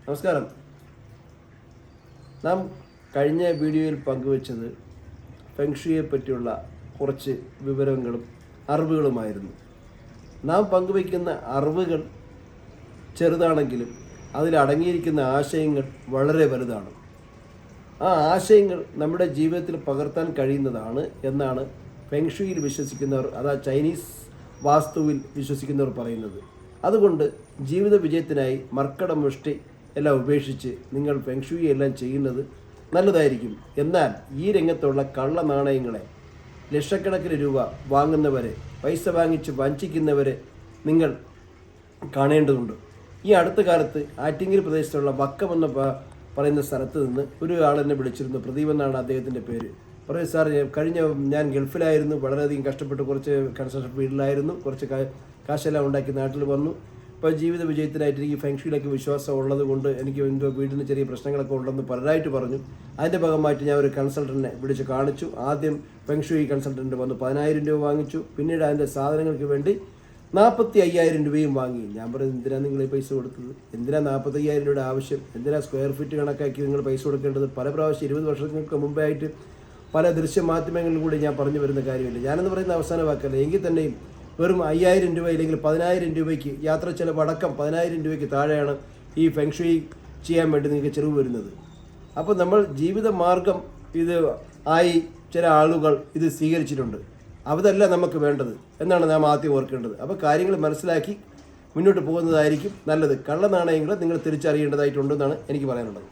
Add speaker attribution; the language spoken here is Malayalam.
Speaker 1: നമസ്കാരം. നാം കഴിഞ്ഞ വീഡിയോയിൽ പങ്കുവച്ചത് ഫെങ്ഷുയെ പറ്റിയുള്ള കുറച്ച് വിവരങ്ങളും അറിവുകളുമായിരുന്നു. നാം പങ്കുവയ്ക്കുന്ന അറിവുകൾ ചെറുതാണെങ്കിലും അതിലടങ്ങിയിരിക്കുന്ന ആശയങ്ങൾ വളരെ വലുതാണ്. ആ ആശയങ്ങൾ നമ്മുടെ ജീവിതത്തിൽ പകർത്താൻ കഴിയുന്നതാണ് എന്നാണ് ഫെങ്ഷുയിൽ വിശ്വസിക്കുന്നവർ, അതാ ചൈനീസ് വാസ്തുവിൽ വിശ്വസിക്കുന്നവർ പറയുന്നത്. അതുകൊണ്ട് ജീവിത വിജയത്തിനായി മർക്കട മുഷ്ടി എല്ലാം ഉപേക്ഷിച്ച് നിങ്ങൾ ഫെങ്ഷുയി എല്ലാം ചെയ്യുന്നത് നല്ലതായിരിക്കും. എന്നാൽ ഈ രംഗത്തുള്ള കള്ള നാണയങ്ങളെ, ലക്ഷക്കണക്കിന് രൂപ വാങ്ങുന്നവരെ, പൈസ വാങ്ങിച്ച് വഞ്ചിക്കുന്നവരെ നിങ്ങൾ കാണേണ്ടതുണ്ട്. ഈ അടുത്ത കാലത്ത് ആറ്റിങ്ങൽ പ്രദേശത്തുള്ള വക്കമെന്ന് പറയുന്ന സ്ഥലത്ത് നിന്ന് ഒരു ആളെന്നെ വിളിച്ചിരുന്നു. പ്രദീപ് എന്നാണ് അദ്ദേഹത്തിൻ്റെ പേര്. പറയും സാർ, ഞാൻ ഗൾഫിലായിരുന്നു, വളരെയധികം കഷ്ടപ്പെട്ട് കുറച്ച് കൺസ്ട്രക്ഷൻ ഫീൽഡിലായിരുന്നു, കുറച്ച് കാശെല്ലാം ഉണ്ടാക്കി നാട്ടിൽ വന്നു. ഇപ്പോൾ ജീവിത വിജയത്തിനായിട്ട് എനിക്ക് ഫെങ്ഷുയിലൊക്കെ വിശ്വാസം ഉള്ളത് കൊണ്ട് എനിക്ക് എന്തോ വീടിന് ചെറിയ പ്രശ്നങ്ങളൊക്കെ ഉണ്ടെന്ന് പലരായിട്ട് പറഞ്ഞു. അതിൻ്റെ ഭാഗമായിട്ട് ഞാൻ ഒരു കൺസൾട്ടൻറ്റിനെ വിളിച്ച് കാണിച്ചു. ആദ്യം ഫെങ്ഷുയി കൺസൾട്ടൻറ്റ് വന്നു 10,000 രൂപ വാങ്ങിച്ചു. പിന്നീട് അതിൻ്റെ സാധനങ്ങൾക്ക് വേണ്ടി 45,000 രൂപയും വാങ്ങി. ഞാൻ പറഞ്ഞു, എന്തിനാണ് നിങ്ങൾ ഈ പൈസ കൊടുത്തത്? എന്തിനാണ് 45,000 രൂപയുടെ ആവശ്യം? എന്തിനാണ് സ്ക്വയർ ഫീറ്റ് കണക്കാക്കി നിങ്ങൾ പൈസ കൊടുക്കേണ്ടത്? പല പ്രാവശ്യം 20 വർഷങ്ങൾക്ക് മുമ്പേ ആയിട്ട് പല ദൃശ്യമാധ്യമങ്ങളിലും കൂടി ഞാൻ പറഞ്ഞു വരുന്ന കാര്യമില്ല. ഞാനെന്ന് പറയുന്ന അവസാന വാക്കല്ല. എങ്കിൽ തന്നെയും വെറും 5,000 രൂപ അല്ലെങ്കിൽ 10,000 രൂപയ്ക്ക് യാത്ര ചിലവടക്കം 10,000 രൂപയ്ക്ക് താഴെയാണ് ഈ ഫെങ്ഷുയി ചെയ്യാൻ വേണ്ടി നിങ്ങൾക്ക് ചിലവ് വരുന്നത്. അപ്പോൾ നമ്മൾ ജീവിത മാർഗം ഇത് ആയി ചില ആളുകൾ ഇത് സ്വീകരിച്ചിട്ടുണ്ട്. അതല്ല നമുക്ക് വേണ്ടത് എന്നാണ് നാം ആദ്യം ഓർക്കേണ്ടത്. അപ്പോൾ കാര്യങ്ങൾ മനസ്സിലാക്കി മുന്നോട്ട് പോകുന്നതായിരിക്കും നല്ലത്. കള്ള നാണയങ്ങൾ നിങ്ങൾ തിരിച്ചറിയേണ്ടതായിട്ടുണ്ടെന്നാണ് എനിക്ക് പറയാനുള്ളത്.